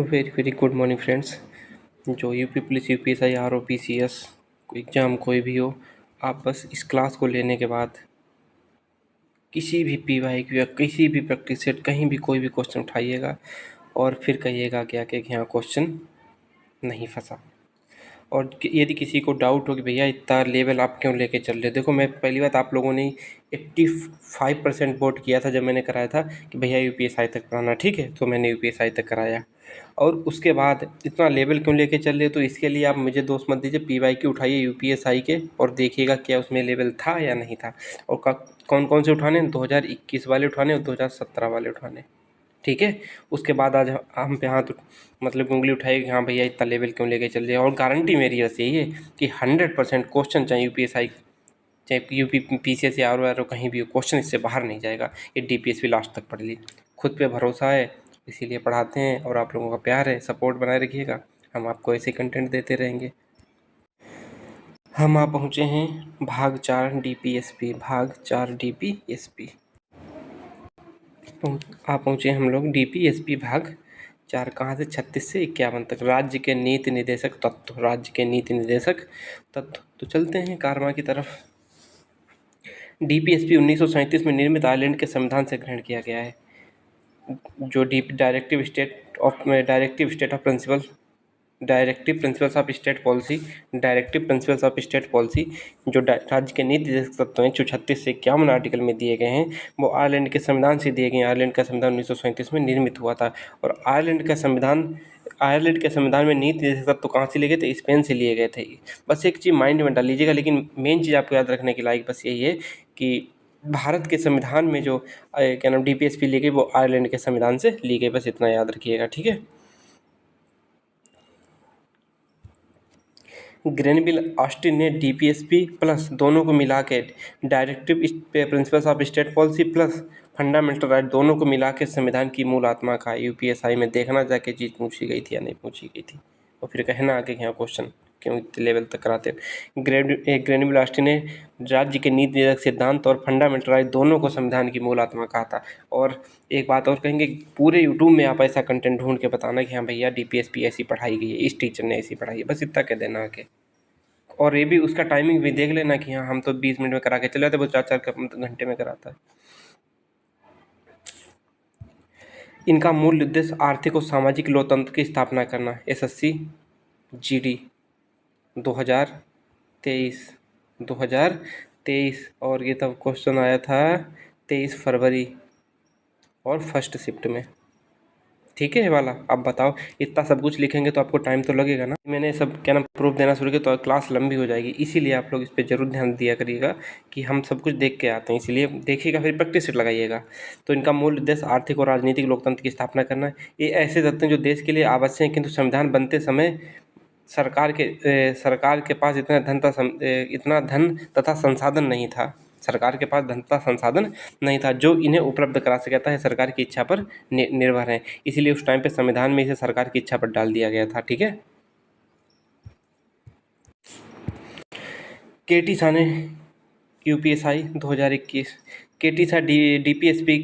Very very good morning friends. जो UP police UPSI आरओपीसीएस exam कोई भी हो, आप बस इस क्लास को लेने के बाद किसी भी पीवाईक्यू या किसी भी प्रैक्टिस सेट कहीं भी कोई भी क्वेश्चन उठाइएगा और फिर कहिएगा क्या कि यहाँ क्वेश्चन नहीं फंसा। और यदि किसी को डाउट हो कि भैया इतना लेवल आप क्यों लेके चल रहे हो, देखो मैं पहली बात आप लोगों ने 85% वोट किया था जब मैंने कराया था कि भैया यूपीएसआई तक पढ़ाना, ठीक है, तो मैंने यूपीएसआई तक कराया। और उसके बाद इतना लेवल क्यों लेके चल रहे हो, तो इसके लिए आप मुझे दोस्त मत दीजिए, पीवाईक्यू उठाइए यूपीएसआई के और देखिएगा क्या उसमें लेवल था या नहीं था, और कौन कौन से उठाने, 2021 वाले उठाने और 2017 वाले उठाने, ठीक है। उसके बाद आज हम पे हाथ मतलब उंगली उठाई कि हाँ भैया इतना लेवल क्यों लेके चल रहे हैं। और गारंटी मेरी बस यही है कि 100% क्वेश्चन, चाहे यूपीएसआई चाहे यूपी पीसीएस या आर कहीं भी हो, क्वेश्चन इससे बाहर नहीं जाएगा। ये डीपीएसपी लास्ट तक पढ़ ली, खुद पे भरोसा है इसीलिए पढ़ाते हैं, और आप लोगों का प्यार है, सपोर्ट बनाए रखिएगा, हम आपको ऐसे कंटेंट देते रहेंगे। हम आ पहुँचे हैं भाग 4 डीपीएसपी, भाग 4 डीपीएसपी आ पहुँचे हम लोग डीपीएसपी भाग 4, कहाँ से 36 से 51 तक, राज्य के नीति निर्देशक तत्व, राज्य के नीति निर्देशक तत्व। तो चलते हैं कारवा की तरफ। डीपीएसपी 1937 में निर्मित आयरलैंड के संविधान से ग्रहण किया गया है। जो directive state of principal, directive principles of state policy, directive principles of state policy जो राज्य के नीति निर्देशक तत्व हैं, जो 36 से 51 आर्टिकल में दिए गए हैं, वो आयरलैंड के संविधान से दिए गए हैं। आयरलैंड का संविधान 1937 में निर्मित हुआ था, और आयरलैंड के संविधान में नीति निर्देशक तत्व कहाँ से लिए गए थे, स्पेन से लिए गए थे। बस एक चीज़ माइंड में डाल लीजिएगा, लेकिन मेन चीज़ आपको याद रखने के लायक बस यही है कि भारत के संविधान में जो क्या नाम डीपीएसपी ली गई वो आयरलैंड के संविधान से ली गई, बस इतना याद रखिएगा, ठीक है। ग्रेनविल ऑस्टिन ने डीपीएसपी प्लस दोनों को मिला के directive principles of state policy plus fundamental right दोनों को मिला के संविधान की मूल आत्मा का यूपीएसआई में देखना जाके चीज़ पूछी गई थी या नहीं पूछी गई थी, और फिर कहना आगे यहाँ क्वेश्चन क्यों इतने लेवल तक कराते हो। ग्रेनविल ऑस्टिन ने राज्य के नीति निर्देशक सिद्धांत और फंडामेंटल राइट दोनों को संविधान की मूल आत्मा कहा था। और एक बात और कहेंगे, पूरे यूट्यूब में आप ऐसा कंटेंट ढूंढ के बताना कि हाँ भैया डीपीएसपी ऐसी पढ़ाई गई है, इस टीचर ने ऐसी पढ़ाई है, बस इतना कह देना आके। और ये भी उसका टाइमिंग भी देख लेना कि हाँ हम तो 20 मिनट में करा के चले जाते, वो 4-4 घंटे में कराता है। इनका मूल उद्देश्य आर्थिक और सामाजिक लोकतंत्र की स्थापना करना। एसएससी जीडी 2023 और ये तब क्वेश्चन आया था 23 फरवरी और फर्स्ट शिफ्ट में, ठीक है। ये वाला अब बताओ, इतना सब कुछ लिखेंगे तो आपको टाइम तो लगेगा ना। मैंने सब क्या नाम प्रूफ देना शुरू किया तो क्लास लंबी हो जाएगी, इसीलिए आप लोग इस पर जरूर ध्यान दिया करिएगा कि हम सब कुछ देख के आते हैं, इसलिए देखिएगा फिर प्रैक्टिस सेट लगाइएगा। तो इनका मूल उद्देश्य आर्थिक और राजनीतिक लोकतंत्र की स्थापना करना है। ये ऐसे तत्व हैं जो देश के लिए आवश्यक हैं, किंतु संविधान बनते समय सरकार के पास इतना धन तथा संसाधन नहीं था, सरकार के पास धन तथा संसाधन नहीं था जो इन्हें उपलब्ध करा सकता है, सरकार की इच्छा पर निर्भर है। इसीलिए उस टाइम पे संविधान में इसे सरकार की इच्छा पर डाल दिया गया था, ठीक है। केटी सा ने यूपीएसआई 2021, केटी सा डीपीएसपी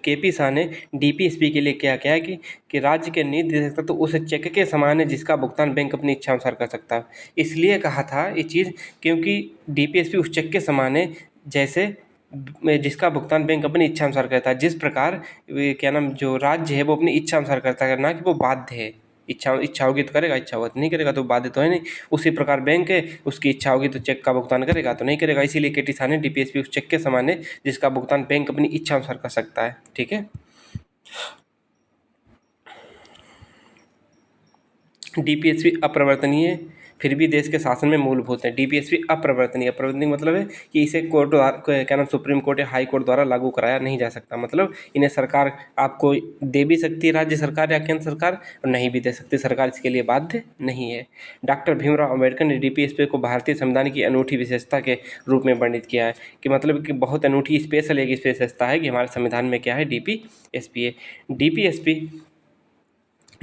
केपी सा ने डीपीएसपी के लिए क्या क्या है कि राज्य के नीति दे सकता तो उसे चेक के समान है जिसका भुगतान बैंक अपनी इच्छा अनुसार कर सकता है। इसलिए कहा था ये चीज़ क्योंकि डीपीएसपी उस चेक के समान है जैसे जिसका भुगतान बैंक अपनी इच्छा अनुसार करता है। जिस प्रकार क्या नाम जो राज्य है वो अपनी इच्छा अनुसार करता है, ना कि वो बाध्य है। इच्छा होगी तो करेगा, इच्छा होगा तो नहीं करेगा, तो बाध्य तो है नहीं। उसी प्रकार बैंक है, उसकी इच्छा होगी तो चेक का भुगतान करेगा तो नहीं करेगा। इसीलिए केटी सा ने डीपीएसपी उस चेक के समान है जिसका भुगतान बैंक अपनी इच्छा अनुसार कर सकता है, ठीक है। डीपीएसपी अपरिवर्तनीय फिर भी देश के शासन में मूलभूत है। डीपीएसपी अपरिवर्तनीय मतलब है कि इसे कोर्ट द्वारा क्या नाम सुप्रीम कोर्ट या हाई कोर्ट द्वारा लागू कराया नहीं जा सकता। मतलब इन्हें सरकार आपको दे भी सकती है, राज्य सरकार या केंद्र सरकार, और नहीं भी दे सकती सरकार, इसके लिए बाध्य नहीं है। डॉक्टर भीमराव अम्बेडकर ने डीपीएसपी को भारतीय संविधान की अनूठी विशेषता के रूप में वर्णित किया है कि मतलब कि बहुत अनूठी स्पेशल एक विशेषता है कि हमारे संविधान में क्या है, डीपीएसपी है। डीपीएसपी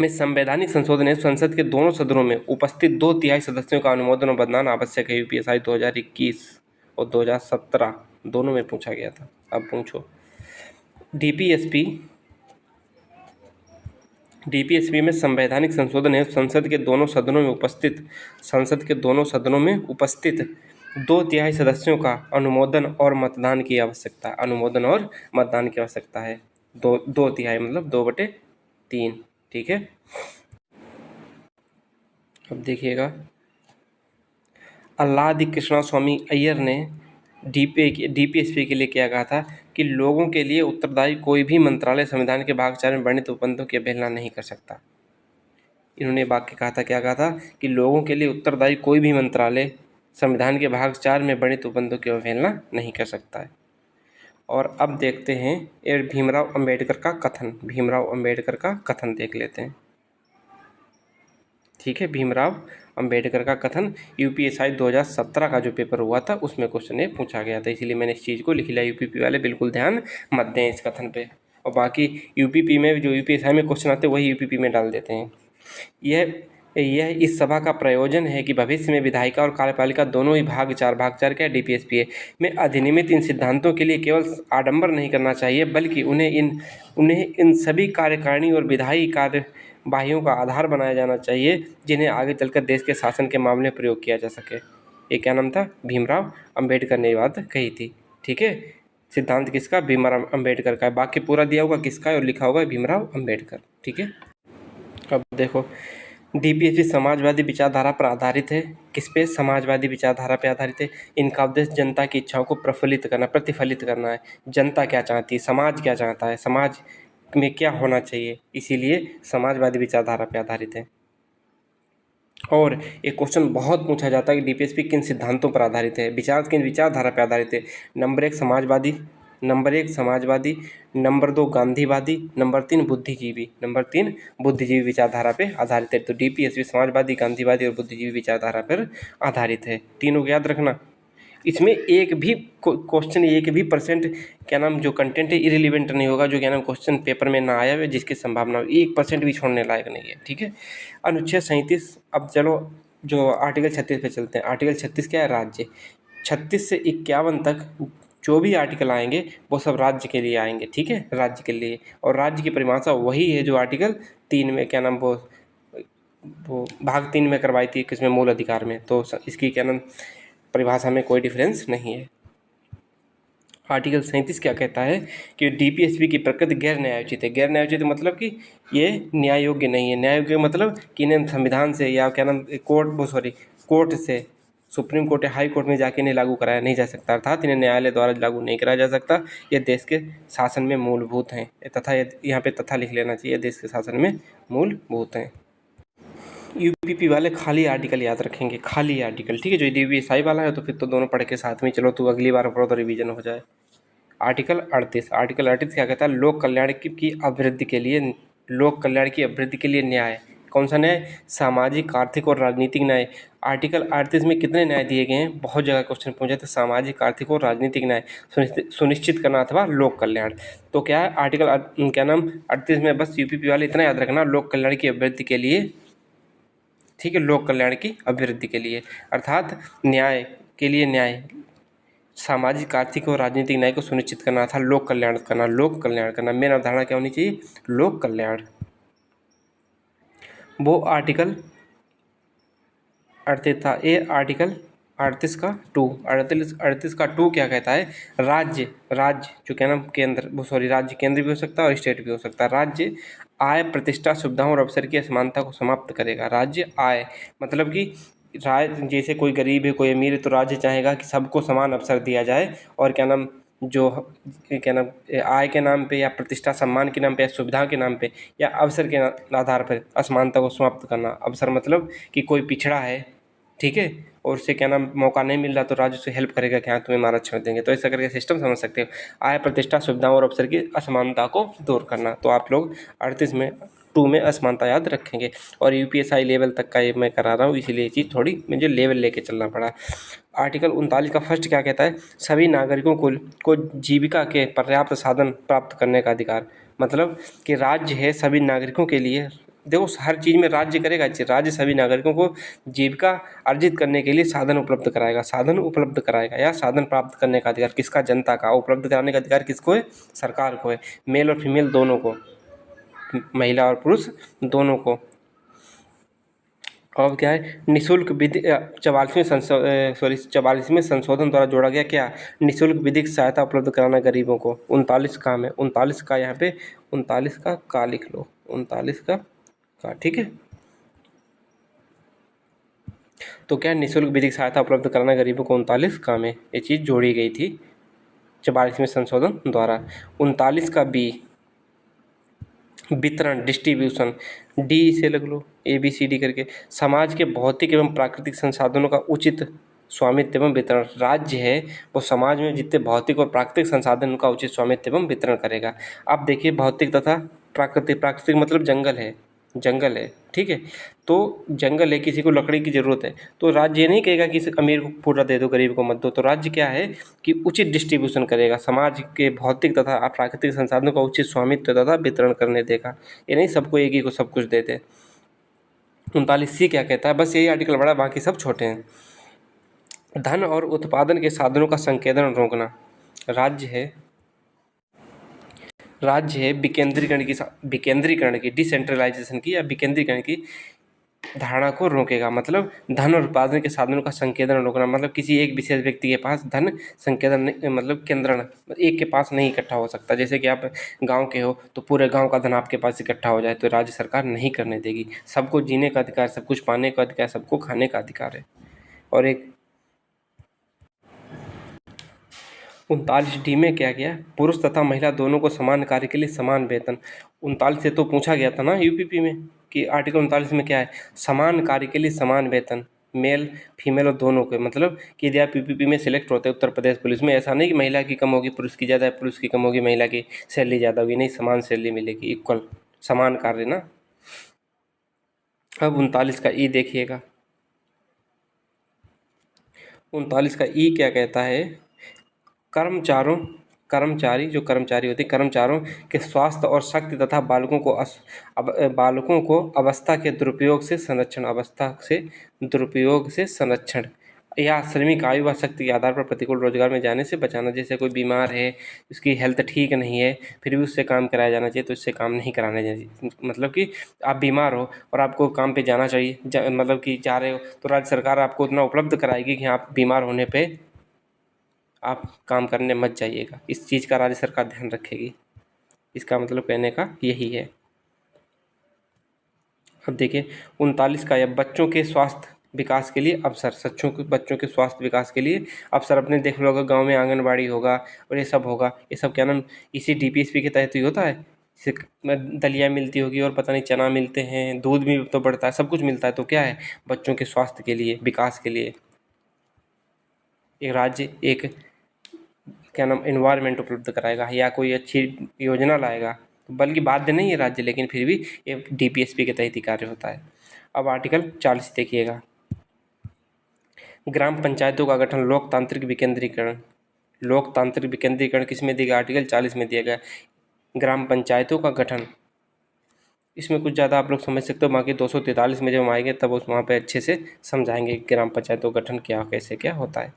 में संवैधानिक संशोधन है। संसद के दोनों सदनों में उपस्थित 2/3 सदस्यों का अनुमोदन और मतदान आवश्यक है। यूपीएसआई 2021 और 2017 दोनों में पूछा गया था। अब पूछो, डीपीएसपी डीपीएसपी में संवैधानिक संशोधन हेतु संसद के दोनों सदनों में उपस्थित 2/3 सदस्यों का अनुमोदन और मतदान की आवश्यकता है। 2/3 मतलब 2/3। ठीक है, अब देखिएगा, आह्लादी कृष्णा स्वामी अय्यर ने डीपीएसपी के लिए क्या कहा था कि लोगों के लिए उत्तरदायी कोई भी मंत्रालय संविधान के भाग 4 में वर्णित उपबंधों की अवहेलना नहीं कर सकता। इन्होंने वाक्य कहा था, क्या कहा था कि लोगों के लिए उत्तरदायी कोई भी मंत्रालय संविधान के भाग 4 में वर्णित उपबंधों की अवहेलना नहीं कर सकता है। और अब देखते हैं ये भीमराव अंबेडकर का कथन देख लेते हैं। ठीक है, भीमराव अंबेडकर का कथन यूपीएसआई 2017 का जो पेपर हुआ था उसमें क्वेश्चन ये पूछा गया था, इसीलिए मैंने इस चीज़ को लिख लिया। यूपीपी वाले बिल्कुल ध्यान मत दें इस कथन पे, और बाकी यूपीपी में जो यूपीएसआई में क्वेश्चन आते हैं वही यूपीपी में डाल देते हैं। यह इस सभा का प्रयोजन है कि भविष्य में विधायिका और कार्यपालिका दोनों ही भाग 4 क्या डीपीएसपी में अधिनियमित इन सिद्धांतों के लिए केवल आडंबर नहीं करना चाहिए, बल्कि उन्हें इन सभी कार्यकारिणी और विधायी कार्यवाहियों का आधार बनाया जाना चाहिए जिन्हें आगे चलकर देश के शासन के मामले में प्रयोग किया जा सके। ये क्या नाम था? भीमराव अंबेडकर ने ये बात कही थी। ठीक है, सिद्धांत किसका? भीमराव अंबेडकर का। बाकी पूरा दिया होगा किसका है और लिखा होगा भीमराव अंबेडकर। ठीक है, अब देखो, डीपीएसपी समाजवादी विचारधारा पर आधारित है। किस पे? समाजवादी विचारधारा पे आधारित है। इनका उद्देश्य जनता की इच्छाओं को प्रतिफलित करना है। जनता क्या चाहती है, समाज क्या चाहता है, समाज में क्या होना चाहिए, इसीलिए समाजवादी विचारधारा पे आधारित है। और एक क्वेश्चन बहुत पूछा जाता है कि डीपीएसपी किन सिद्धांतों पर आधारित है, किन विचारधारा पर आधारित है। नंबर 1 समाजवादी, नंबर 2 गांधीवादी, नंबर 3 बुद्धिजीवी विचारधारा पे आधारित है। तो डीपीएसपी समाजवादी, गांधीवादी और बुद्धिजीवी विचारधारा पर आधारित है। तीनों को याद रखना। इसमें एक भी क्वेश्चन, 1% क्या नाम जो कंटेंट है इरिलीवेंट नहीं होगा, जो क्या नाम क्वेश्चन पेपर में ना आया हुआ, जिसकी संभावना 1% भी छोड़ने लायक नहीं है। ठीक है, अनुच्छेद 37। अब चलो जो आर्टिकल 36 पे चलते हैं। आर्टिकल 36 क्या है? राज्य। 36 से 51 तक जो भी आर्टिकल आएंगे वो सब राज्य के लिए आएंगे। ठीक है, राज्य के लिए, और राज्य की परिभाषा वही है जो आर्टिकल 3 में क्या नाम वो भाग 3 में करवाई थी, किसमें? मूल अधिकार में। तो इसकी क्या नाम परिभाषा में कोई डिफरेंस नहीं है। आर्टिकल 37 क्या कहता है कि डीपीएसपी की प्रकृति गैर न्यायोचित है। गैर न्यायोचित मतलब कि ये न्याय योग्य नहीं है। न्याय योग्य मतलब कि इन्हें संविधान से या क्या नाम कोर्ट से, सुप्रीम कोर्ट या हाई कोर्ट में जाके इन्हें लागू कराया नहीं जा सकता, अर्थात इन्हें न्यायालय द्वारा लागू नहीं कराया जा सकता। ये देश के शासन में मूलभूत हैं, तथा यहाँ पे तथा लिख लेना चाहिए, देश के शासन में मूलभूत हैं। यूपीपी वाले खाली आर्टिकल याद रखेंगे, खाली आर्टिकल। ठीक है, जो डीपीएसआई वाला है तो फिर तो दोनों पढ़ के साथ में चलो, तो अगली बार पढ़ो तो रिवीजन हो जाए। आर्टिकल 38 क्या कहता है? लोक कल्याण की अभिवृद्धि के लिए न्याय। कौन सा न्याय? सामाजिक, आर्थिक और राजनीतिक न्याय। आर्टिकल 38 में कितने न्याय दिए गए हैं? बहुत जगह क्वेश्चन पूछे थे। सामाजिक, आर्थिक और राजनीतिक न्याय सुनिश्चित करना अथवा लोक कल्याण। तो क्या है आर्टिकल क्या नाम 38 में? बस यूपीपी वाले इतना याद रखना, लोक कल्याण की अभिवृद्धि के लिए। ठीक है, लोक कल्याण की अभिवृद्धि के लिए, अर्थात न्याय के लिए न्याय, सामाजिक, आर्थिक और राजनीतिक न्याय को सुनिश्चित करना था, लोक कल्याण करना। मेन अवधारणा क्या होनी चाहिए? लोक कल्याण। वो आर्टिकल 38 था। ये आर्टिकल 38 का 2 क्या कहता है? राज्य जो क्या नाम राज्य केंद्र भी हो सकता है और स्टेट भी हो सकता है। राज्य आय, प्रतिष्ठा, सुविधाओं और अवसर की असमानता को समाप्त करेगा। राज्य आय मतलब कि जैसे कोई गरीब है, कोई अमीर है, तो राज्य चाहेगा कि सबको समान अवसर दिया जाए, और क्या नाम जो क्या नाम आय के नाम पे या प्रतिष्ठा सम्मान के नाम पे या सुविधा के नाम पे या अवसर के आधार पर असमानता को समाप्त करना। अवसर मतलब कि कोई पिछड़ा है, ठीक है, और उससे क्या नाम मौका नहीं मिल रहा, तो राज्य उसे हेल्प करेगा कि हाँ तुम्हें हमारा आरक्षण देंगे। तो ऐसा करके सिस्टम समझ सकते हो। आय, प्रतिष्ठा, सुविधाओं और अवसर की असमानता को दूर करना। तो आप लोग 38 में 2 में असमानता याद रखेंगे। और यूपीएसआई लेवल तक का ये मैं करा रहा हूँ, इसीलिए ये चीज़ थोड़ी मुझे लेवल लेके चलना पड़ा। आर्टिकल 39 का फर्स्ट क्या कहता है? सभी नागरिकों को जीविका के पर्याप्त साधन प्राप्त करने का अधिकार। मतलब कि राज्य है सभी नागरिकों के लिए, देखो हर चीज़ में राज्य करेगा, राज्य सभी नागरिकों को जीविका अर्जित करने के लिए साधन उपलब्ध कराएगा या साधन प्राप्त करने का अधिकार किसका? जनता का। उपलब्ध कराने का अधिकार किसको है? सरकार को है। मेल और फीमेल दोनों को, महिला और पुरुष दोनों को। और क्या है, निःशुल्क विधि 44वें संशोधन द्वारा जोड़ा गया क्या, निःशुल्क विधिक सहायता उपलब्ध कराना गरीबों को। 39 काम है, 39 का यहाँ पे 39 का लिख लो, 39 का ठीक है। तो क्या, निःशुल्क विधिक सहायता उपलब्ध कराना गरीबों को 39 काम है, ये चीज़ जोड़ी गई थी 44वें संशोधन द्वारा। 39 का बी, वितरण डिस्ट्रीब्यूशन, डी से लग लो ABCD करके, समाज के भौतिक एवं प्राकृतिक संसाधनों का उचित स्वामित्व एवं वितरण। राज्य है वो समाज में जितने भौतिक और प्राकृतिक संसाधन का उचित स्वामित्व एवं वितरण करेगा। अब देखिए भौतिक तथा प्राकृतिक, प्राकृतिक मतलब जंगल है ठीक है। तो जंगल है, किसी को लकड़ी की ज़रूरत है, तो राज्य ये नहीं कहेगा कि इस अमीर को पूरा दे दो गरीब को मत दो। तो राज्य क्या है कि उचित डिस्ट्रीब्यूशन करेगा, समाज के भौतिक तथा प्राकृतिक संसाधनों का उचित स्वामित्व तथा वितरण करने देगा। ये नहीं सबको एक ही को सब कुछ दे दे। 39C क्या कहता है, बस यही आर्टिकल बड़ा, बाकी सब छोटे हैं। धन और उत्पादन के साधनों का संकेंद्रण रोकना। राज्य है विकेंद्रीकरण की डिसेंट्रलाइजेशन की या विकेंद्रीकरण की धारणा को रोकेगा। मतलब धन और उत्पादन के साधनों का संकेंद्रण रोकना, मतलब किसी एक विशेष व्यक्ति के पास धन संकेंद्रण मतलब केंद्रण एक के पास नहीं इकट्ठा हो सकता। जैसे कि आप गांव के हो तो पूरे गांव का धन आपके पास इकट्ठा हो जाए तो राज्य सरकार नहीं करने देगी। सबको जीने का अधिकार, सब कुछ पाने का अधिकार, सबको खाने का अधिकार है। और एक 39D में क्या किया, पुरुष तथा महिला दोनों को समान कार्य के लिए समान वेतन। 39 से तो पूछा गया था ना यूपीपी में कि आर्टिकल 39 में क्या है, समान कार्य के लिए समान वेतन, मेल फीमेल और दोनों के। मतलब कि यदि आप यूपीपी में सिलेक्ट होते हैं उत्तर प्रदेश पुलिस में, ऐसा नहीं कि महिला की कम होगी पुरुष की ज़्यादा है, पुरुष की कम होगी महिला की सैलरी ज़्यादा होगी, नहीं, समान सैलरी मिलेगी, इक्वल समान कार्य ना। अब 39 का ई देखिएगा, 39 का ई क्या कहता है, कर्मचारी होते हैं, कर्मचारियों के स्वास्थ्य और शक्ति तथा बालकों को अवस्था के दुरुपयोग से संरक्षण या श्रमिक आयु व शक्ति के आधार पर प्रतिकूल रोजगार में जाने से बचाना। जैसे कोई बीमार है, उसकी हेल्थ ठीक नहीं है, फिर भी उससे काम कराया जाना चाहिए, तो इससे काम नहीं कराने चाहिए। मतलब कि आप बीमार हो और आपको काम पे जाना चाहिए, मतलब कि जा रहे हो, तो राज्य सरकार आपको उतना उपलब्ध कराएगी कि आप बीमार होने पे आप काम करने मत जाइएगा। इस चीज़ का राज्य सरकार ध्यान रखेगी। इसका मतलब कहने का यही है। अब देखिए 39 का, या बच्चों के स्वास्थ्य विकास के लिए अवसर, बच्चों के स्वास्थ्य विकास के लिए अवसर। अपने देख लो, अगर गाँव में आंगनबाड़ी होगा और ये सब होगा, ये सब क्या नाम इसी DPSP के तहत ही होता है। जैसे दलिया मिलती होगी और पता नहीं चना मिलते हैं, दूध भी तो बढ़ता है, सब कुछ मिलता है। तो क्या है, बच्चों के स्वास्थ्य के लिए, विकास के लिए एक राज्य एक क्या नाम एनवायरनमेंट उपलब्ध कराएगा या कोई अच्छी योजना लाएगा, बल्कि बाध्य नहीं है राज्य, लेकिन फिर भी ये DPSP के तहत ही कार्य होता है। अब आर्टिकल 40 देखिएगा, ग्राम पंचायतों का गठन, लोकतांत्रिक विकेंद्रीकरण किस में दिया गया, आर्टिकल 40 में दिया गया। ग्राम पंचायतों का गठन, इसमें कुछ ज़्यादा आप लोग समझ सकते हो, बाकी 243 में जब हम आएंगे तब उस वहाँ पे अच्छे से समझाएंगे ग्राम पंचायतों का गठन क्या कैसे क्या होता है।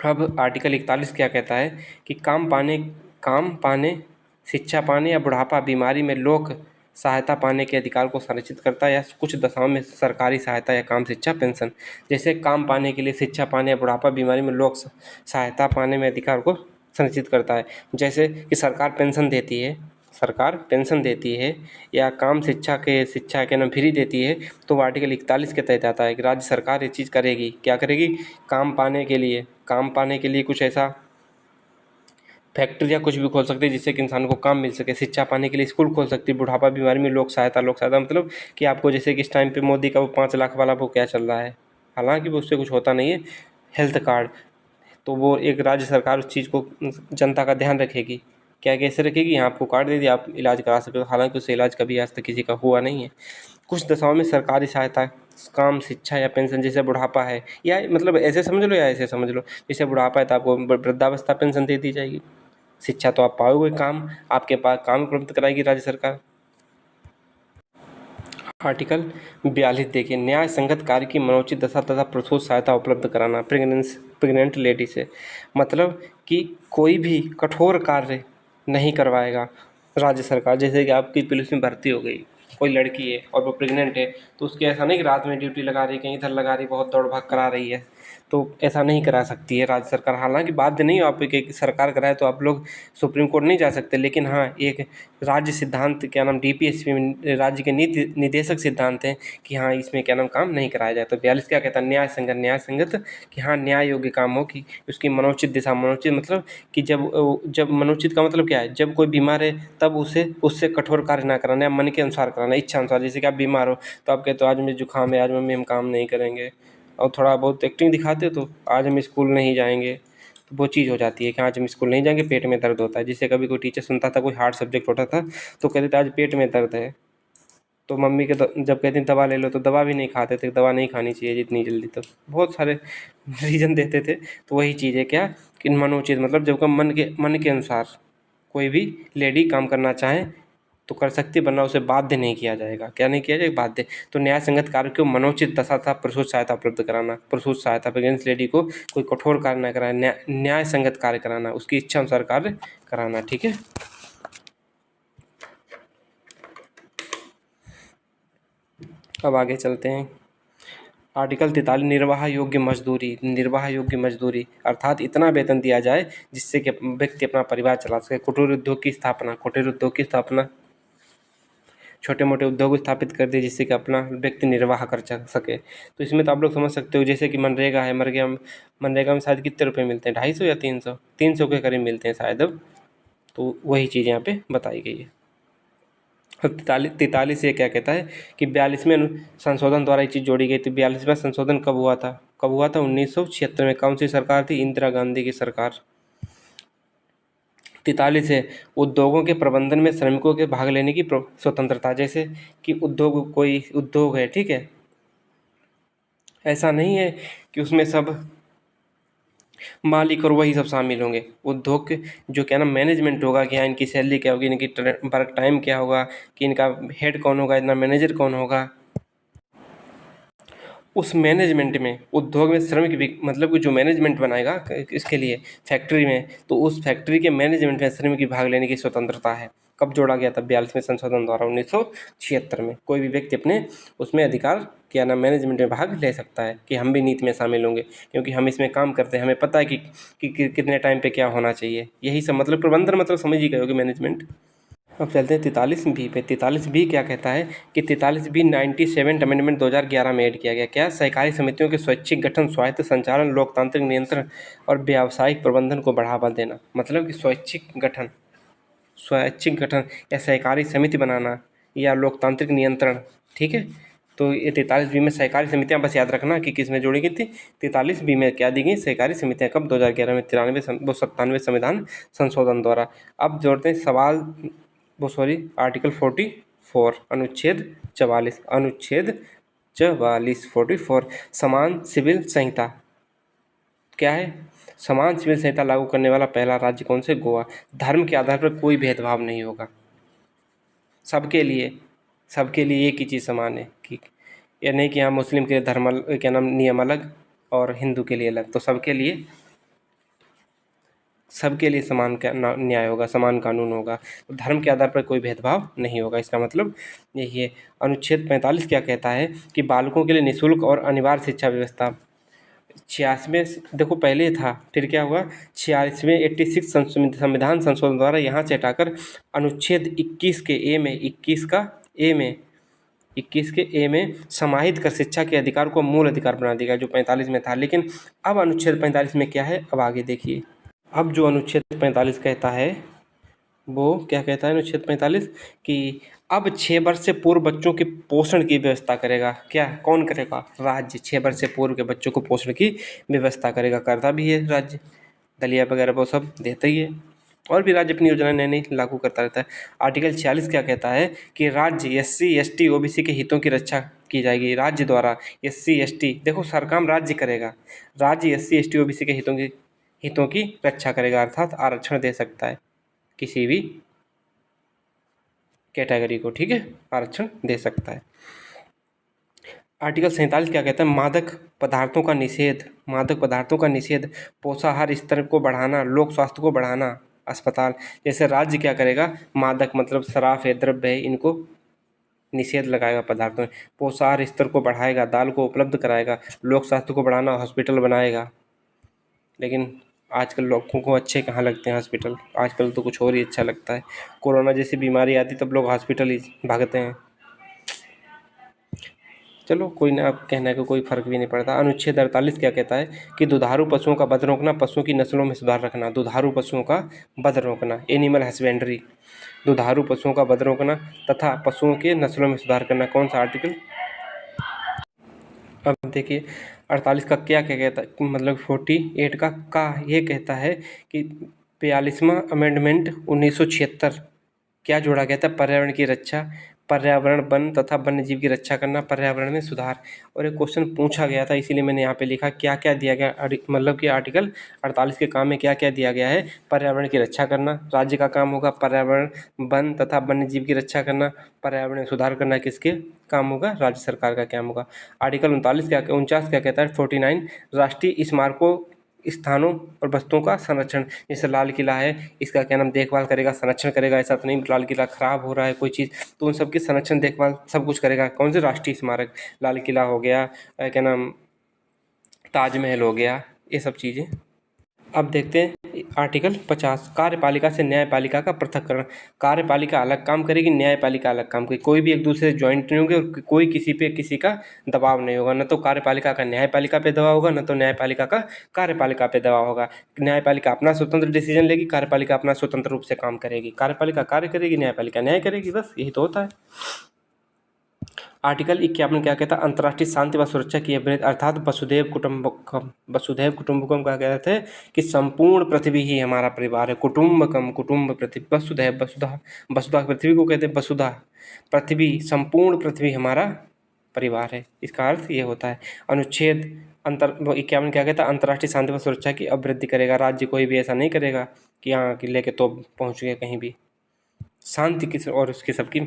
अब आर्टिकल 41 क्या कहता है कि काम पाने, शिक्षा पाने या बुढ़ापा बीमारी में लोक सहायता पाने के अधिकार को संरक्षित करता है, या कुछ दशाओं में सरकारी सहायता या काम शिक्षा पेंशन। जैसे काम पाने के लिए, शिक्षा पाने या बुढ़ापा बीमारी में लोक सहायता पाने में अधिकार को संरक्षित करता है। जैसे कि सरकार पेंशन देती है या काम शिक्षा के नाम फ्री देती है, तो आर्टिकल 41 के तहत आता है कि राज्य सरकार ये चीज़ करेगी। क्या करेगी, काम पाने के लिए कुछ ऐसा फैक्ट्री या कुछ भी खोल सकती है जिससे कि इंसान को काम मिल सके। शिक्षा पाने के लिए स्कूल खोल सकती है। बुढ़ापा बीमारी में लोक सहायता मतलब कि आपको, जैसे कि इस टाइम पे मोदी का वो 5 लाख वाला वो क्या चल रहा है, हालांकि वो उससे कुछ होता नहीं है, हेल्थ कार्ड, तो वो एक राज्य सरकार उस चीज़ को जनता का ध्यान रखेगी। क्या कैसे रखेगी, यहाँ आपको कार्ड दे दिया, आप इलाज करा सकते हो, हालांकि उससे इलाज कभी आज तक किसी का हुआ नहीं है। कुछ दशाओं में सरकारी सहायता, काम शिक्षा या पेंशन, जैसे बुढ़ापा है, या मतलब ऐसे समझ लो या ऐसे समझ लो, जैसे बुढ़ापा है तो आपको वृद्धावस्था पेंशन दे दी जाएगी। शिक्षा तो आप पाओगे, काम आपके पास काम उपलब्ध कराएगी राज्य सरकार। आर्टिकल 42 देखिए, न्याय संगत कार्य की मनोचित दशा तथा प्रसूत सहायता उपलब्ध कराना प्रेग्नेंट लेडी से। मतलब कि कोई भी कठोर कार्य नहीं करवाएगा, राज्य सरकार, जैसे कि आपकी पुलिस में भर्ती हो गई, कोई लड़की है और वो प्रेग्नेंट है, तो उसकी ऐसा नहीं कि रात में ड्यूटी लगा रही है, कहीं इधर लगा रही, बहुत दौड़ भाग करा रही है, तो ऐसा नहीं करा सकती है राज्य सरकार। हालांकि बाध्य नहीं हो आप कि सरकार कराए तो आप लोग सुप्रीम कोर्ट नहीं जा सकते, लेकिन हाँ एक राज्य सिद्धांत, क्या नाम, डीपीएसपी में राज्य के नीति निदेशक सिद्धांत है कि हाँ इसमें क्या नाम काम नहीं कराया जाए। तो 42 क्या कहता है, न्याय संगत कि हाँ न्याय योग्य काम हो, कि उसकी मनोचित दिशा, मनोचित मतलब कि जब मनोचित का मतलब क्या है, जब कोई बीमार है तब उसे उससे कठोर कार्य ना कराना, मन के अनुसार कराना, इच्छा अनुसार। जैसे कि आप बीमार हो तो आप कहते हो आज मुझे जुकाम है, आज मम्मी हम काम नहीं करेंगे, और थोड़ा बहुत एक्टिंग दिखाते हो तो आज हम स्कूल नहीं जाएंगे, तो वो चीज़ हो जाती है कि आज हम स्कूल नहीं जाएंगे, पेट में दर्द होता है। जिससे कभी कोई टीचर सुनता था, कोई हार्ड सब्जेक्ट होता था तो कहते थे आज पेट में दर्द है, तो मम्मी के जब कहती दवा ले लो तो दवा भी नहीं खाते थे, दवा नहीं खानी चाहिए जितनी जल्दी, तो बहुत सारे रीज़न देते थे। तो वही चीज़ है क्या कि मनोचित मतलब जब का मन के अनुसार कोई भी लेडी काम करना चाहे तो कर सकती है, वरना उसे बाध्य नहीं किया जाएगा। क्या नहीं किया जाएगा? बाध्य। तो न्याय संगत कार्य को मनोचित दशा तथा प्रसूत सहायता उपलब्ध कराना, प्रसूत सहायता प्रेग्नेंट लेडी को कोई कठोर कार्य न कराना, न्याय संगत कार्य कराना, उसकी इच्छा अनुसार कार्य कराना। ठीक है, अब आगे चलते हैं। आर्टिकल 43 निर्वाह योग्य मजदूरी अर्थात इतना वेतन दिया जाए जिससे कि व्यक्ति अपना परिवार चला सके। कुटीर उद्योग की स्थापना, छोटे मोटे उद्योग स्थापित कर दिए जिससे कि अपना व्यक्ति निर्वाह कर सके। तो इसमें तो आप लोग समझ सकते हो, जैसे कि मनरेगा है, मनरेगा में शायद कितने रुपए मिलते हैं, 250 या 300 के करीब मिलते हैं शायद अब। तो वही चीज़ यहाँ पे बताई गई है। अब 43 ये क्या कहता है कि 42वें संशोधन द्वारा ये चीज़ जोड़ी गई थी। 42वां संशोधन कब हुआ था? 1976 में। कौन सी सरकार थी? इंदिरा गांधी की सरकार। 43 है उद्योगों के प्रबंधन में श्रमिकों के भाग लेने की स्वतंत्रता। जैसे कि कोई उद्योग है, ठीक है, ऐसा नहीं है कि उसमें सब मालिक और वही सब शामिल होंगे। उद्योग के जो क्या ना मैनेजमेंट होगा, कि हाँ इनकी सैलरी क्या होगी, इनकी वर्क टाइम क्या होगा, कि इनका हेड कौन होगा, इतना मैनेजर कौन होगा, उस मैनेजमेंट में उद्योग में श्रमिक भी मतलब कि जो मैनेजमेंट बनाएगा इसके लिए फैक्ट्री में, तो उस फैक्ट्री के मैनेजमेंट में श्रमिक की भाग लेने की स्वतंत्रता है। कब जोड़ा गया था? 42वें संशोधन द्वारा 1976 में। कोई भी व्यक्ति अपने उसमें अधिकार क्या नाम मैनेजमेंट में भाग ले सकता है कि हम भी नीति में शामिल होंगे, क्योंकि हम इसमें काम करते हैं, हमें पता है कि कितने टाइम पे क्या होना चाहिए। यही सब मतलब प्रबंधन मतलब समझ ही गए होगे, मैनेजमेंट। अब चलते हैं 43 बी पे। 43 बी क्या कहता है कि 43 बी 97 अमेंडमेंट 2011 में ऐड किया गया। क्या? सहकारी समितियों के स्वैच्छिक गठन, स्वायत्त संचालन, लोकतांत्रिक नियंत्रण और व्यावसायिक प्रबंधन को बढ़ावा देना। मतलब कि स्वैच्छिक गठन या सहकारी समिति बनाना या लोकतांत्रिक नियंत्रण। ठीक है, तो ये 43 बी में सहकारी समितियां बस याद रखना कि किस में जोड़ी गई थी। 43 बी में क्या दी गई? सहकारी समितियां। कब? 2011 में 97 संविधान संशोधन द्वारा। अब जोड़ते हैं सवाल, आर्टिकल 44 अनुच्छेद 44 समान सिविल संहिता। क्या है? समान सिविल संहिता लागू करने वाला पहला राज्य कौन से? गोवा। धर्म के आधार पर कोई भेदभाव नहीं होगा, सबके लिए एक ही चीज़ समान है। कि ये नहीं कि यहाँ मुस्लिम के लिए धर्म क्या नाम नियम अलग और हिंदू के लिए अलग, तो सबके लिए समान न्याय होगा, समान कानून होगा। तो धर्म के आधार पर कोई भेदभाव नहीं होगा, इसका मतलब यही है। अनुच्छेद 45 क्या कहता है कि बालकों के लिए निःशुल्क और अनिवार्य शिक्षा व्यवस्था। 86वें देखो पहले था, फिर क्या हुआ? 86वें 86 संविधान संशोधन द्वारा यहाँ से हटाकर अनुच्छेद 21 के ए में समाहित कर शिक्षा के अधिकार को मूल अधिकार बना देगा, जो 45 में था। लेकिन अब अनुच्छेद 45 में क्या है, अब आगे देखिए। अब जो अनुच्छेद 45 कहता है वो क्या कहता है? अनुच्छेद 45 कि अब 6 वर्ष से पूर्व बच्चों के पोषण की व्यवस्था करेगा। क्या? कौन करेगा? राज्य। 6 वर्ष से पूर्व के बच्चों को पोषण की व्यवस्था करेगा, करता भी है राज्य, दलिया वगैरह वो सब देता ही है, और भी राज्य अपनी योजना नई नई लागू करता रहता है। आर्टिकल 46 क्या कहता है कि राज्य SC ST OBC के हितों की रक्षा की जाएगी। राज्य द्वारा SC ST, देखो सरकार राज्य करेगा, राज्य SC ST OBC के हितों की रक्षा करेगा, अर्थात आरक्षण दे सकता है किसी भी कैटेगरी को। ठीक है, आरक्षण दे सकता है। आर्टिकल 47 क्या कहता है? मादक पदार्थों का निषेध, पोषाहार स्तर को बढ़ाना, लोक स्वास्थ्य को बढ़ाना, अस्पताल। जैसे राज्य क्या करेगा, मादक मतलब शराब है, द्रव्य है, इनको निषेध लगाएगा पदार्थों में, पोषाहार स्तर को बढ़ाएगा, दाल को उपलब्ध कराएगा, लोक स्वास्थ्य को बढ़ाना, हॉस्पिटल बनाएगा। लेकिन आजकल लोगों को अच्छे कहाँ लगते हैं हॉस्पिटल, आजकल तो कुछ और ही अच्छा लगता है। कोरोना जैसी बीमारी आती तब लोग हॉस्पिटल ही भागते हैं। चलो कोई ना, अब कहने का कोई फ़र्क भी नहीं पड़ता। अनुच्छेद 48 क्या कहता है कि दुधारू पशुओं का वध रोकना, पशुओं की नस्लों में सुधार रखना। दुधारू पशुओं का वध रोकना, एनिमल हस्बेंड्री, दुधारू पशुओं का वध रोकना तथा पशुओं के नस्लों में सुधार करना। कौन सा आर्टिकल? अब देखिए 48 का क्या क्या कहता है, मतलब 48 का ये कहता है कि 42वां अमेंडमेंट 1976 क्या जोड़ा गया था, पर्यावरण की रक्षा, पर्यावरण वन तथा वन्य जीव की रक्षा करना, पर्यावरण में सुधार। और एक क्वेश्चन पूछा गया था इसीलिए मैंने यहाँ पे लिखा क्या क्या दिया गया, मतलब कि आर्टिकल 48 के काम में क्या क्या दिया गया है। पर्यावरण की रक्षा करना राज्य का काम होगा, पर्यावरण वन तथा वन्य जीव की रक्षा करना, पर्यावरण में सुधार करना किसके काम होगा, राज्य सरकार का काम होगा। आर्टिकल 49 क्या कहता है, 49 राष्ट्रीय स्मारकों, स्थानों और वस्तुओं का संरक्षण। जैसे लाल किला है, इसका क्या नाम देखभाल करेगा, संरक्षण करेगा। ऐसा तो नहीं लाल किला खराब हो रहा है कोई चीज़ तो उन सब की संरक्षण देखभाल सब कुछ करेगा। कौन से राष्ट्रीय स्मारक, लाल किला हो गया, क्या नाम ताजमहल हो गया, ये सब चीज़ें। अब देखते हैं आर्टिकल 50 कार्यपालिका से न्यायपालिका का पृथक्करण। कार्यपालिका अलग काम करेगी, न्यायपालिका अलग काम करेगी, कोई भी एक दूसरे से ज्वाइंट नहीं होंगे और कोई किसी पे किसी का दबाव नहीं होगा। न तो कार्यपालिका का न्यायपालिका पे दबाव होगा, न तो न्यायपालिका का कार्यपालिका पे दबाव होगा। न्यायपालिका अपना स्वतंत्र डिसीजन लेगी, कार्यपालिका अपना स्वतंत्र रूप से काम करेगी। कार्यपालिका कार्य करेगी, न्यायपालिका न्याय करेगी, बस यही तो होता है। आर्टिकल 51 क्या कहता है, अंतर्राष्ट्रीय शांति व सुरक्षा की अभिवृद्धि, अर्थात वसुधैव कुटुंबकम। वसुधैव कुटुंबकम का कहते हैं कि संपूर्ण पृथ्वी ही हमारा परिवार है। कुटुंबकम कुटुंब पृथ्वी, वसुधैव वसुधा, वसुधा पृथ्वी को कहते हैं वसुधा, पृथ्वी संपूर्ण पृथ्वी हमारा परिवार है, इसका अर्थ ये होता है। अनुच्छेद 51 क्या कहता है, अंतर्राष्ट्रीय शांति व सुरक्षा की अभिवृद्धि करेगा। राज्य कोई भी ऐसा नहीं करेगा कि यहाँ लेके तो पहुँच गए कहीं भी, शांति की और उसकी सबकी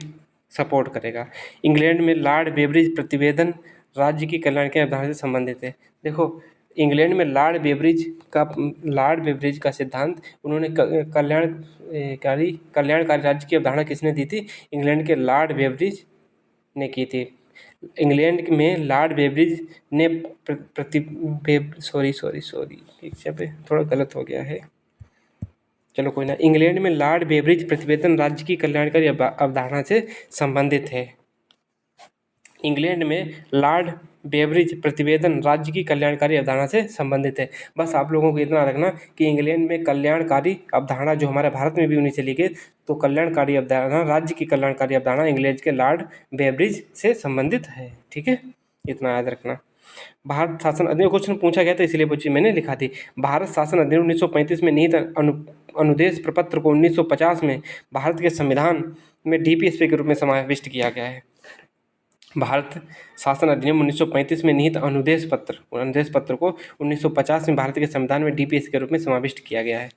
सपोर्ट करेगा। इंग्लैंड में लॉर्ड बेवरेज प्रतिवेदन राज्य की कल्याण के अवधारणा से संबंधित है। देखो इंग्लैंड में लॉर्ड बेवरेज का सिद्धांत उन्होंने कल्याणकारी राज्य की अवधारणा किसने दी थी, इंग्लैंड के लॉर्ड बेवरेज ने की थी। इंग्लैंड में लॉर्ड बेवरेज ने सॉरी पीछे पे थोड़ा गलत हो गया है, चलो कोई ना। इंग्लैंड में लॉर्ड बेवरेज प्रतिवेदन राज्य की कल्याणकारी अवधारणा से संबंधित है। इंग्लैंड में लॉर्ड बेवरेज प्रतिवेदन राज्य की कल्याणकारी अवधारणा से संबंधित है। बस आप लोगों को इतना रखना कि इंग्लैंड में कल्याणकारी अवधारणा जो हमारे भारत में भी उन्हीं से ली गई, तो कल्याणकारी अवधारणा, राज्य की कल्याणकारी अवधारणा इंग्लैंड के लॉर्ड बेवरेज से संबंधित है। ठीक है, इतना याद रखना। भारत शासन अधिनियम क्वेश्चन पूछा गया था इसलिए मैंने लिखा थी। भारत शासन अधिनियम 1935 में निहित अनुदेश प्रपत्र को 1950 में भारत के संविधान में डीपीएसपी के रूप में समाविष्ट किया गया है। भारत शासन अधिनियम 1935 में निहित अनुदेश पत्र को 1950 में भारत के संविधान में डीपीएसपी के रूप में समाविष्ट किया गया है।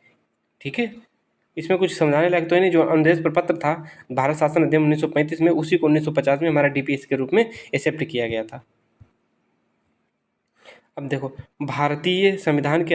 ठीक है, इसमें कुछ समझाने लायक तो है नहीं। जो अनुदेश प्रपत्र था भारत शासन अधिनियम 1935 में, उसी को 1950 में हमारा डीपीएसपी के रूप में एक्सेप्ट किया गया था। अब देखो भारतीय संविधान के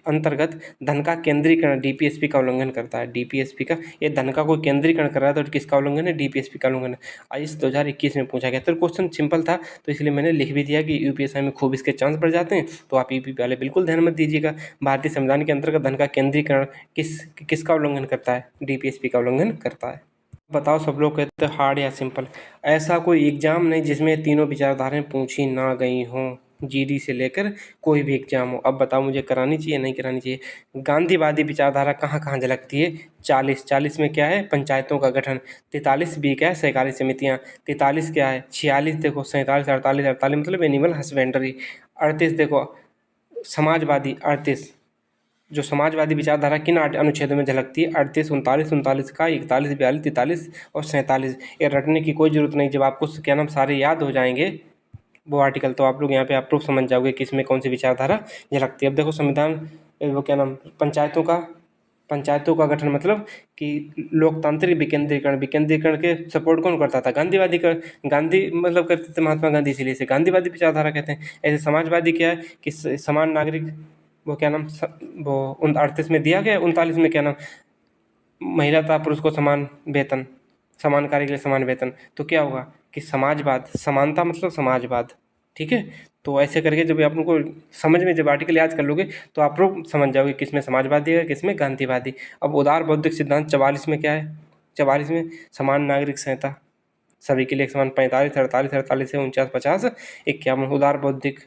अंतर्गत धन का केंद्रीकरण डीपीएसपी का उल्लंघन करता है। डीपीएसपी का ये धन का कोई केंद्रीकरण कर रहा है तो किसका उल्लंघन है, डीपीएसपी का उल्लंघन है। आइस 2021 में पूछा गया तो क्वेश्चन सिंपल था तो इसलिए मैंने लिख भी दिया कि यूपीएससी में खूब इसके चांस बढ़ जाते हैं, तो आप यूपी वाले बिल्कुल ध्यान मत दीजिएगा। भारतीय संविधान के अंतर्गत धन का केंद्रीकरण किसका उल्लंघन करता है, डीपीएसपी का उल्लंघन करता है। बताओ सब लोग कहते हैं हार्ड या सिंपल। ऐसा कोई एग्जाम नहीं जिसमें तीनों विचारधाराएं पूछी ना गई हों, जीडी से लेकर कोई भी एग्जाम हो। अब बताओ मुझे करानी चाहिए नहीं करानी चाहिए। गांधीवादी विचारधारा कहाँ कहाँ झलकती है, 40 में क्या है, पंचायतों का गठन। 43 बी क्या है, सहकारी समितियाँ। 43 क्या है, 46 देखो, 47 48 मतलब एनिमल हस्बेंड्री। 38 देखो समाजवादी। 38 जो समाजवादी विचारधारा किन अनुच्छेदों में झलकती है, 38 39 का 41 42 43 और 47। ये रटने की कोई ज़रूरत नहीं, जब आपको क्या नाम सारे याद हो जाएंगे वो आर्टिकल तो आप लोग यहाँ पे अप्रूव समझ जाओगे कि इसमें कौन सी विचारधारा झलकती है। अब देखो संविधान वो क्या नाम पंचायतों का गठन मतलब कि लोकतांत्रिक विकेंद्रीकरण के सपोर्ट कौन करता था, गांधी मतलब करते थे महात्मा गांधी, इसीलिए इसे गांधीवादी विचारधारा कहते हैं। ऐसे समाजवादी क्या है कि समान नागरिक वो क्या नाम वो 38 में दिया गया, 39 में क्या नाम महिला तथा पुरुष को समान वेतन, समान कार्य के लिए समान वेतन। तो क्या होगा कि समाजवाद, समानता मतलब समाजवाद, ठीक है। तो ऐसे करके जब आप उनको समझ में जब आर्टिकल याद कर लोगे तो आप लोग समझ जाओगे किसमें समाजवादी है किसमें गांधीवादी। अब उदार बौद्धिक सिद्धांत 44 में क्या है, 44 में समान नागरिक संहिता, सभी के लिए एक समान, 45 48 48 से 49 50 51 उदार बौद्धिक।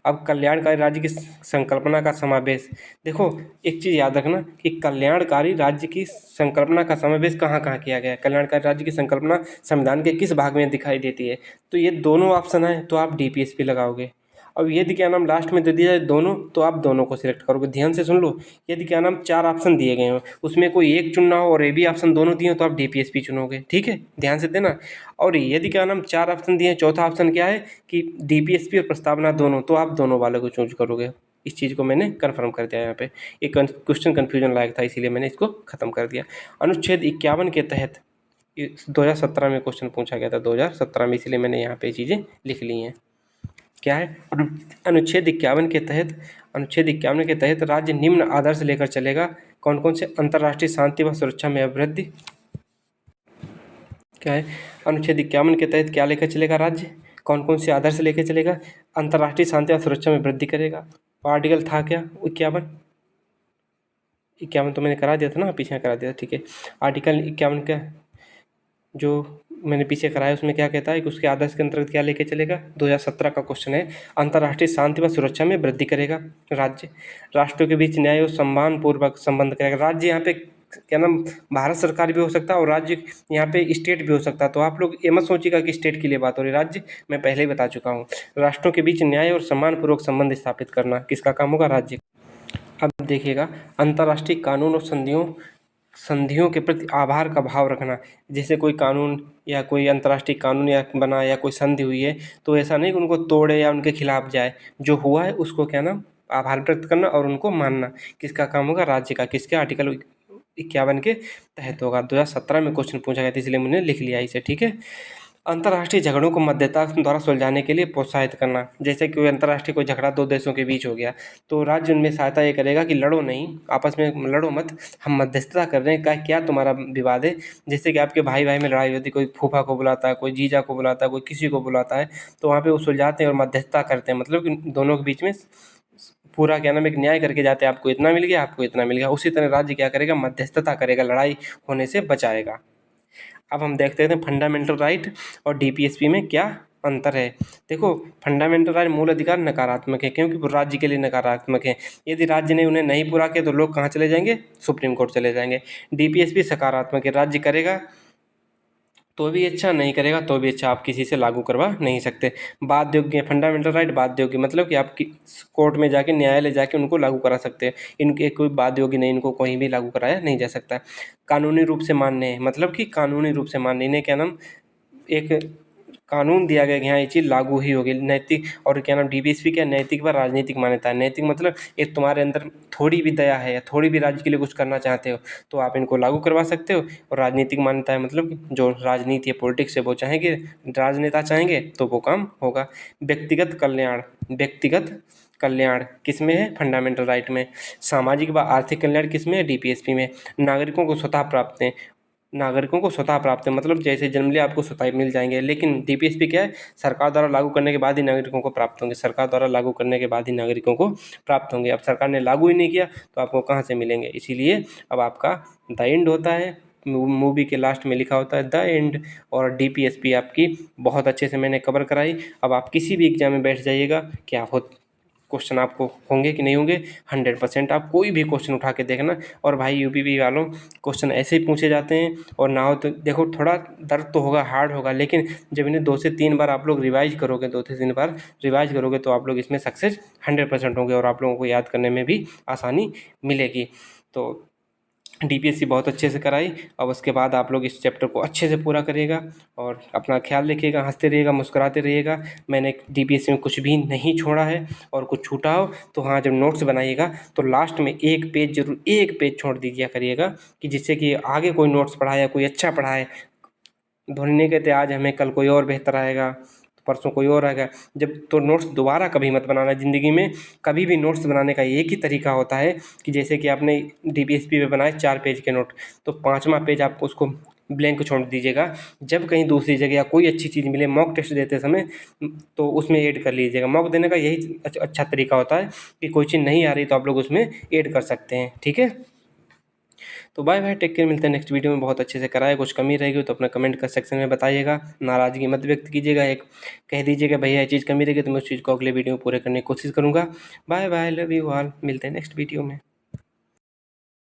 अब कल्याणकारी राज्य की संकल्पना का समावेश, देखो एक चीज़ याद रखना कि कल्याणकारी राज्य की संकल्पना का समावेश कहाँ कहाँ किया गया है। कल्याणकारी राज्य की संकल्पना संविधान के किस भाग में दिखाई देती है। तो ये दोनों ऑप्शन है तो आप डीपीएसपी लगाओगे। अब यदि क्या नाम लास्ट में दे दिया जाए दोनों तो आप दोनों को सिलेक्ट करोगे। ध्यान से सुन लो, यदि क्या नाम 4 ऑप्शन दिए गए हो उसमें कोई एक चुनना हो और ए बी ऑप्शन दोनों दिए हो तो आप डीपीएसपी चुनोगे, ठीक है, ध्यान से देना। और यदि क्या नाम 4 ऑप्शन दिए हैं, चौथा ऑप्शन क्या है कि डीपीएसपी और प्रस्तावना दोनों, तो आप दोनों वाले को चूज करोगे। इस चीज़ को मैंने कन्फर्म कर दिया यहाँ पे, एक क्वेश्चन कन्फ्यूजन लायक था इसीलिए मैंने इसको खत्म कर दिया। अनुच्छेद 51 के तहत 2017 में क्वेश्चन पूछा गया था, 2017 में, इसलिए मैंने यहाँ पे चीज़ें लिख ली हैं। क्या है अनुच्छेद 51 के तहत, अनुच्छेद 51 के तहत राज्य निम्न आदर्श लेकर चलेगा। कौन कौन से? अंतर्राष्ट्रीय शांति व सुरक्षा में अभिवृद्धि। क्या है अनुच्छेद 51 के तहत क्या लेकर चलेगा राज्य, कौन कौन से आदर्श लेकर चलेगा? अंतर्राष्ट्रीय शांति और सुरक्षा में वृद्धि करेगा। आर्टिकल था क्या 51, 51 तो मैंने करा दिया था ना, पीछे करा दिया था, ठीक है। आर्टिकल 51 का जो मैंने पीछे कराया उसमें क्या कहता है कि उसके आदर्श के अंतर्गत क्या लेके चलेगा। 2017 का क्वेश्चन है, अंतर्राष्ट्रीय शांति व सुरक्षा में वृद्धि करेगा राज्य, राष्ट्रों के बीच न्याय और सम्मान पूर्वक संबंध करेगा। राज्य यहाँ पे क्या नाम भारत सरकार भी हो सकता है और राज्य यहाँ पे स्टेट भी हो सकता है। तो आप लोग ये मत सोचिएगा कि स्टेट के लिए बात हो रही है, राज्य मैं पहले ही बता चुका हूँ। राष्ट्रों के बीच न्याय और सम्मान पूर्वक संबंध स्थापित करना किसका काम होगा? राज्य। अब देखिएगा अंतर्राष्ट्रीय कानून और संधियों के प्रति आभार का भाव रखना। जैसे कोई कानून या कोई अंतर्राष्ट्रीय कानून या बना या कोई संधि हुई है तो ऐसा नहीं कि उनको तोड़े या उनके खिलाफ जाए, जो हुआ है उसको क्या नाम आभार व्यक्त करना और उनको मानना किसका काम होगा? राज्य का। किसके? आर्टिकल 51 के तहत होगा। 2017 में क्वेश्चन पूछा गया था इसलिए मैंने लिख लिया इसे, ठीक है। अंतर्राष्ट्रीय झगड़ों को मध्यस्थता द्वारा सुलझाने के लिए प्रोत्साहित करना। जैसे कि कोई अंतर्राष्ट्रीय कोई झगड़ा दो देशों के बीच हो गया तो राज्य उनमें सहायता ये करेगा कि लड़ो नहीं, आपस में लड़ो मत, हम मध्यस्थता कर रहे हैं, क्या तुम्हारा विवाद है। जैसे कि आपके भाई भाई में लड़ाई होती, कोई फूफा को बुलाता है, कोई जीजा को बुलाता है, कोई किसी को बुलाता है, तो वहाँ पे वो सुलझाते हैं और मध्यस्थता करते हैं, मतलब कि दोनों के बीच में पूरा क्या नाम एक न्याय करके जाते हैं, आपको इतना मिल गया, आपको इतना मिल गया। उसी तरह राज्य क्या करेगा? मध्यस्थता करेगा, लड़ाई होने से बचाएगा। अब हम देखते हैं फंडामेंटल राइट और डीपीएसपी में क्या अंतर है। देखो फंडामेंटल राइट मूल अधिकार नकारात्मक है क्योंकि वो राज्य के लिए नकारात्मक है। यदि राज्य ने उन्हें नहीं पूरा किया तो लोग कहाँ चले जाएंगे? सुप्रीम कोर्ट चले जाएंगे। डीपीएसपी सकारात्मक है, राज्य करेगा तो भी अच्छा, नहीं करेगा तो भी अच्छा, आप किसी से लागू करवा नहीं सकते। बाध्य योग्य फंडामेंटल राइट, बाध्य योग्य मतलब कि आप कोर्ट में जाके न्यायालय जाके उनको लागू करा सकते हैं। इनके कोई बाध्य योग्य नहीं, इनको कहीं भी लागू कराया नहीं जा सकता। कानूनी रूप से मान्य है मतलब कि कानूनी रूप से मान्य, इन्हें क्या नाम एक कानून दिया गया कि हाँ ये चीज़ लागू ही होगी। नैतिक और क्या नाम डीपीएसपी क्या नैतिक व राजनीतिक मान्यता है। नैतिक मतलब एक तुम्हारे अंदर थोड़ी भी दया है या थोड़ी भी राज्य के लिए कुछ करना चाहते हो तो आप इनको लागू करवा सकते हो। और राजनीतिक मान्यता है मतलब कि जो राजनीति है पॉलिटिक्स है वो चाहेंगे, राजनेता चाहेंगे तो वो काम होगा। व्यक्तिगत कल्याण, व्यक्तिगत कल्याण किस में है? फंडामेंटल राइट में। सामाजिक व आर्थिक कल्याण किस में है? डीपीएसपी में। नागरिकों को स्वतः प्राप्त है, नागरिकों को स्वतः प्राप्त है मतलब जैसे जन्म लिया आपको स्वतः मिल जाएंगे। लेकिन डीपीएसपी क्या है? सरकार द्वारा लागू करने के बाद ही नागरिकों को प्राप्त होंगे, सरकार द्वारा लागू करने के बाद ही नागरिकों को प्राप्त होंगे। अब सरकार ने लागू ही नहीं किया तो आपको कहाँ से मिलेंगे? इसीलिए अब आपका द एंड होता है, मूवी के लास्ट में लिखा होता है द एंड। और डीपीएसपी आपकी बहुत अच्छे से मैंने कवर कराई। अब आप किसी भी एग्जाम में बैठ जाइएगा, क्या हो क्वेश्चन आपको होंगे कि नहीं होंगे 100%। आप कोई भी क्वेश्चन उठा के देखना। और भाई यूपीपी वालों क्वेश्चन ऐसे ही पूछे जाते हैं और ना हो तो देखो थोड़ा दर्द तो होगा, हार्ड होगा, लेकिन जब इन्हें 2 से 3 बार आप लोग रिवाइज करोगे, 2 से 3 बार रिवाइज करोगे तो आप लोग इसमें सक्सेस 100% होंगे और आप लोगों को याद करने में भी आसानी मिलेगी। तो डीपीएससी बहुत अच्छे से कराई। अब उसके बाद आप लोग इस चैप्टर को अच्छे से पूरा करिएगा और अपना ख्याल रखिएगा, हंसते रहिएगा, मुस्कुराते रहिएगा। मैंने डीपीएससी में कुछ भी नहीं छोड़ा है और कुछ छूटा हो तो हाँ जब नोट्स बनाइएगा तो लास्ट में एक पेज जरूर, एक पेज छोड़ दीजिए करिएगा कि जिससे कि आगे कोई नोट्स पढ़ाए या कोई अच्छा पढ़ाए, धोनी नहीं कहते आज हमें कल कोई और बेहतर आएगा। परसों कोई और आ गया। जब तो नोट्स दोबारा कभी मत बनाना ज़िंदगी में। कभी भी नोट्स बनाने का एक ही तरीका होता है कि जैसे कि आपने डीपीएसपी पे बनाए 4 पेज के नोट, तो 5वां पेज आप उसको ब्लैंक छोड़ दीजिएगा। जब कहीं दूसरी जगह या कोई अच्छी चीज़ मिले मॉक टेस्ट देते समय, तो उसमें ऐड कर लीजिएगा। मॉक देने का यही अच्छा तरीका होता है कि कोई चीज़ नहीं आ रही तो आप लोग उसमें ऐड कर सकते हैं। ठीक है, तो बाय बाय, टेक केयर, मिलते हैं नेक्स्ट वीडियो में। बहुत अच्छे से कराए, कुछ कमी रहेगी तो अपना कमेंट कर सेक्शन में बताइएगा, नाराज़गी मत व्यक्त कीजिएगा। एक कह दीजिएगा भैया ये चीज़ कमी रहेगी तो मैं उस चीज़ को अगले वीडियो में पूरे करने की कोशिश करूँगा। Bye bye, love you all, मिलते हैं नेक्स्ट वीडियो में।